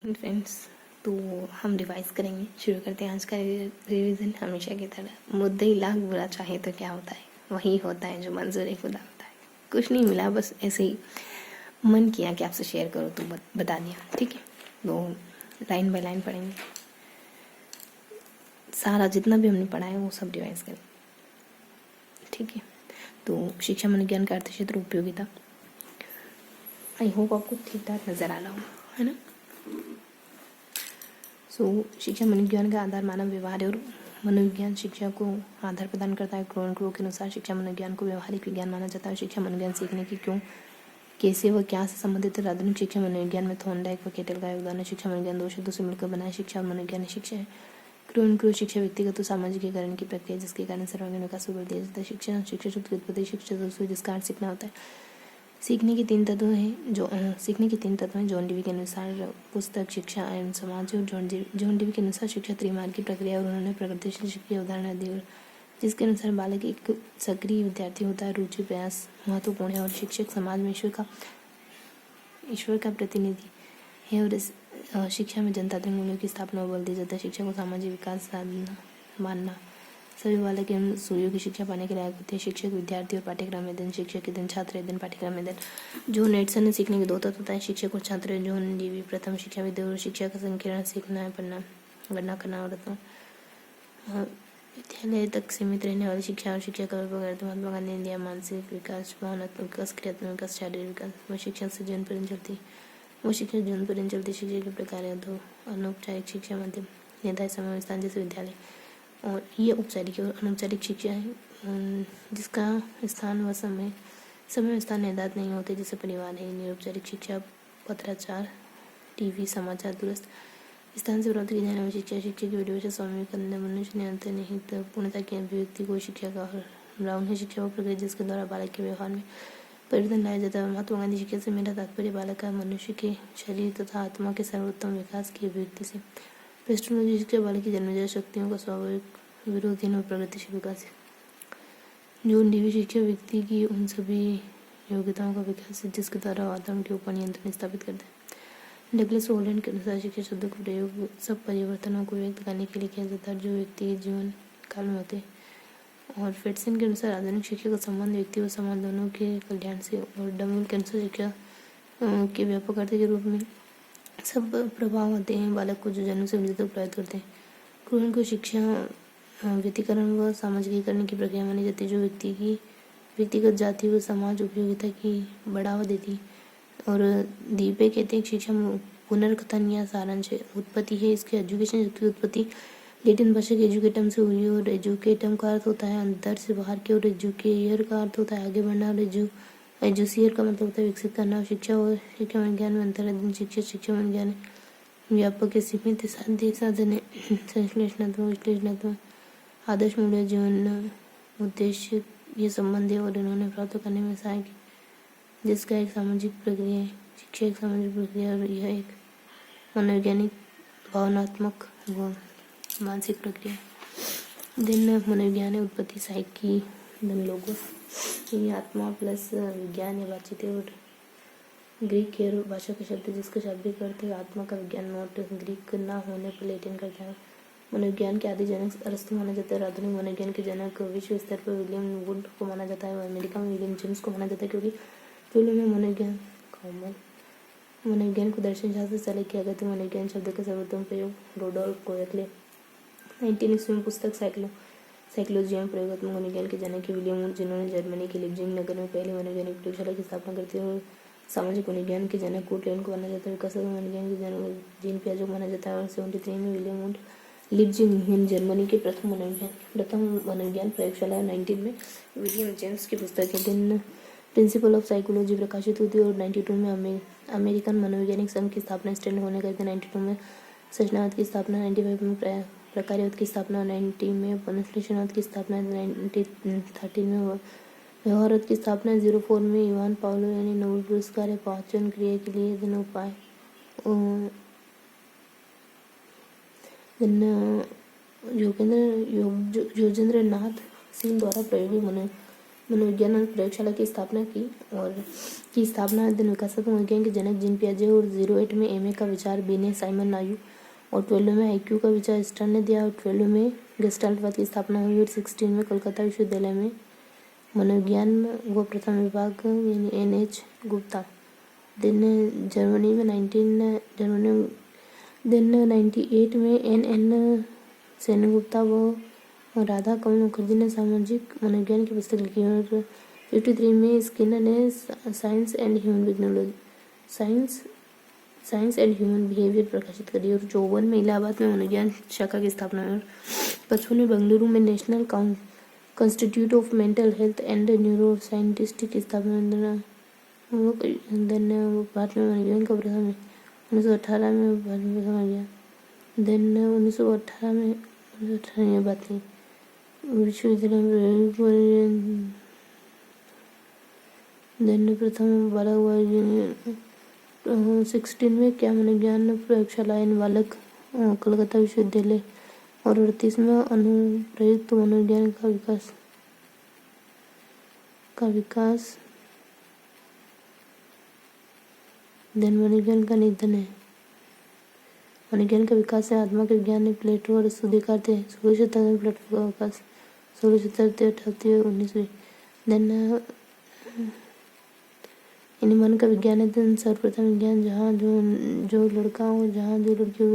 Friends, तो हम revise करेंगे। शुरू करते हैं आज का रिवीजन। हमेशा की तरह मुद्दे ही लाख बुरा चाहे तो क्या होता है, वही होता है जो मंजूर खुदा होता है। कुछ नहीं मिला, बस ऐसे ही मन किया कि आपसे शेयर करो तो बता दिया। ठीक है, तो लाइन बाय लाइन पढ़ेंगे। सारा जितना भी हमने पढ़ा है वो सब रिवाइज करें। ठीक है, तो शिक्षा मनोविज्ञान का अर्थ क्षेत्र उपयोगिता। आई होप आपको ठीक ठाक नजर आ रहा हो, है ना। शिक्षा मनोविज्ञान का आधार मानव व्यवहार है और मनोविज्ञान शिक्षा को आधार प्रदान करता है। क्रो के अनुसार शिक्षा मनोविज्ञान को व्यवहारिक विज्ञान माना जाता है। शिक्षा मनोविज्ञान सीखने की क्यों, कैसे व क्या से संबंधित है। आधुनिक शिक्षा मनोविज्ञान में थॉर्नडाइक व केटल का योगदान है। शिक्षा मनोविज्ञान दो शब्दों से मिलकर बना है, शिक्षा और मनोविज्ञान शिक्षा है। क्रो शिक्षा व्यक्तिगत और सामाजिकीकरण की प्रक्रिया जिसके कारण सर्वांगीण विकास को बल दिया जाता है। शिक्षा शब्द की उत्पत्ति शिक्षा जिसका अर्थ सीखना होता है। सीखने के तीन तत्व हैं जॉन डीवी के अनुसार पुस्तक, शिक्षा एवं समाज। और जॉन डीवी के अनुसार शिक्षा त्रिमार्ग की प्रक्रिया और उन्होंने प्रगतिशील शिक्षा की अवधारणा दी, और जिसके अनुसार बालक एक सक्रिय विद्यार्थी होता है। रुचि प्रयास महत्वपूर्ण है और शिक्षक समाज में ईश्वर का प्रतिनिधि है। और शिक्षा में जनतांत्रिक मूल्यों की स्थापना और बल दिया जाता है। शिक्षा को सामाजिक विकास साधना मानना। सभी बालक एवं सूर्यों की शिक्षा पाने के लायक होते हैं। शिक्षक, विद्यार्थी और पाठ्यक्रम अध्ययन। शिक्षक के दिन, छात्र अध्ययन, पाठ्यक्रम अध्ययन। जॉन एडसन ने सीखने के दो तत्व बताए, शिक्षक और छात्र। जॉन डीवी प्रथम शिक्षा विद्या और शिक्षा का संकीर्ण सीखना है, पढ़ना, गणना करना और विद्यालय तक सीमित रहने वाली शिक्षा और शिक्षा का उपयोग। महात्मा गांधी ने दिया मानसिक विकास, भावनात्मक विकास, क्रियात्मक विकास, शारीरिक विकास। वो शिक्षा से जीवन पर्यंत चलती शिक्षा के प्रकार है। अनौपचारिक शिक्षा, मध्यम, निर्धारित समय स्थान जैसे विद्यालय। और ये औपचारिक और अनौपचारिक शिक्षा है जिसका स्थान व समय स्थान निर्धारित नहीं होते, जैसे परिवार है। निरौपचारिक शिक्षा, पत्राचार, टीवी, समाचार, दूरस्थ स्थान से प्राप्त की जाने वाली शिक्षा। शिक्षा की परिभाषा स्वामी विवेकानंद, मनुष्य ने अंतर्निहित पूर्णता की अभिव्यक्ति को शिक्षा का ब्राउन है। शिक्षा वो प्रक्रिया जिसके द्वारा बालक के व्यवहार में परिवर्तन लाया जाता है। महात्मा गांधी शिक्षा से मेरा तात्पर्य बालक का मनुष्य के शरीर तथा आत्मा के सर्वोत्तम विकास की अभिव्यक्ति से। पेस्टोलॉजी शिक्षा बालक की जन्मजात शक्तियों का स्वाभाविक विरोधहीन और प्रगतिशील विकास है। जॉन डीवी शिक्षा व्यक्ति की उन सभी योग्यताओं का विकास है जिसके द्वारा वातावरण के ऊपर नियंत्रण स्थापित करता है। डगलस हॉलैंड के अनुसार शिक्षा शब्द का प्रयोग सब परिवर्तनों को व्यक्त करने के लिए किया जाता है जो व्यक्ति के जीवन काल में होते हैं। और फेटसन के अनुसार आधुनिक शिक्षा का संबंध व्यक्ति व समाज दोनों के कल्याण से। और डमल के अनुसार शिक्षा के व्यापक अर्थ के रूप में सब प्रभाव आते हैं बालक को जो जन्म से मृत्यु तक प्रभावित करते हैं। क्रून को शिक्षा व्यतिकरण व सामाजिकीकरण की प्रक्रिया मानी जाती है जो व्यक्ति की व्यक्तिगत, जाति व समाज उपयोगिता की बढ़ावा देती। और दीपे कहते हैं शिक्षा पुनर्कथन या सारांश है। उत्पत्ति है इसके एजुकेशन की उत्पत्ति लेटिन भाषा के एजुकेटम से हुई और एजुकेटम का अर्थ होता है अंदर से बाहर की, और एजुकेयर का अर्थ होता है आगे बढ़ना, और एजुसियर का मतलब होता है विकसित करना। शिक्षा और शिक्षा विज्ञान में अंतर है। शिक्षा विज्ञान व्यापक है, सीमित साधन है, संश्लेषणात्मक, आदर्श मूल्य, जीवन उद्देश्य ये संबंध है और इन्होंने प्राप्त करने में सहायक है, जिसका एक सामाजिक प्रक्रिया है। शिक्षा एक सामाजिक प्रक्रिया और यह एक मनोवैज्ञानिक, भावनात्मक व मानसिक प्रक्रिया। दिन मनोविज्ञान है, उत्पत्ति, साइकी, धन लोगोस, ये आत्मा प्लस विज्ञान है, बातचीत है। और ग्रीक के भाषा का शब्द जिसका शाब्दिक अर्थ है आत्मा का विज्ञान, नोट ग्रीक ना होने पर लेटिन करता है। मनोविज्ञान के आदि जनक अरस्तु माना जाता है। आधुनिक मनोविज्ञान के जनक विश्व स्तर पर विलियम वुड को माना जाता है और अमेरिका में विलियम जेम्स को माना जाता है, क्योंकि पूर्व में मनोविज्ञान को दर्शन शास्त्र से अलग किया गया था। मनोविज्ञान शब्द का सर्वोत्तम प्रयोग रोडोल्फ कोयले 19 ईस्वी में पुस्तक साइकोलॉजी में प्रयोगात्मक मनोविज्ञान के जनक है विलियम वुड, जिन्होंने जर्मनी के लिप्जिंग नगर में पहली मनोवैज्ञानिक प्रयोगशाला की स्थापना करती है। और सामाजिक मनोविज्ञान के जनक कूट लेन को माना जाता है। विकास मनोविज्ञान के जनक जीन पियाजे को माना जाता है। और 73 में विलियम वुड लिप्जिंग जर्मनी के प्रथम मनोविज्ञान प्रयोगशाला। 19 में विलियम जेम्स की पुस्तक है दिन प्रिंसिपल ऑफ साइकोलॉजी प्रकाशित हुई थी। और 92 में अमेरिकन मनोवैज्ञानिक संघ की स्थापना स्टैंड होने करके 92 में सृजनावाद की स्थापना, 95 में प्रकार्यवाद की स्थापना, 90 में पुनर्सृजनवाद की स्थापना, 13 में व्यवहारवाद की स्थापना, 04 में इवान पावलो यानी नोबेल पुरस्कार है पाचन क्रिया के लिए दिन उपाय। योगेंद्र नाथ सिंह द्वारा प्रयोगी मनोविज्ञान और प्रयोगशाला की स्थापना की और की स्थापना अध्ययन विकासात्मक मनोविज्ञान के जनक जीन पियाजे और 08 में एमए का विचार बी ने साइमन नायू और 12 में आईक्यू का विचार स्टर ने दिया और 12 में गेस्टाल्टवाद की स्थापना हुई और 16 में कोलकाता विश्वविद्यालय में मनोविज्ञान व प्रथम विभाग यानी NH गुप्ता। दिन जर्मनी में 98 में NN सेनगुप्ता व राधा कमल मुखर्जी ने सामाजिक मनोविज्ञान की पुस्तक लिखी और 53 में स्किनर ने साइंस एंड ह्यूमन बिहेवियर प्रकाशित करी और 54 में इलाहाबाद में मनोविज्ञान शाखा की स्थापना हुई और 55 में बेंगलुरु में national institute of mental health and neuro scientist की स्थापना। देन भारत में मनोविज्ञान का प्रथम 1918 में भारत में प्रथम आ गया। देन 1918 में ये बात थी विश्वविद्यालय देन प्रथम बालक 16 में क्या मनोविज्ञान प्रयोगशाला इन बालक कलकत्ता विश्वविद्यालय और 38 में अनुप्रयुक्त मनोविज्ञान का विकास देन मनोविज्ञान का निधन है। मनोविज्ञान का विकास है आत्मा के विज्ञान ने प्लेटो और सुधिकार थे 1670 में प्लेटो का विकास 1670 और 19वीं देन इन मन का विज्ञान है देन सर्वप्रथम विज्ञान जहाँ जो लड़का हो जहाँ जो लड़की हो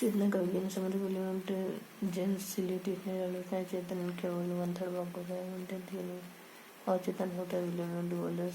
चेतना का विज्ञान समुद्र एलिमेंट जेंसिलिटी होता है चेतन केवल 1/3 भाग होता है और चेतन होता है एलिमेंट बोले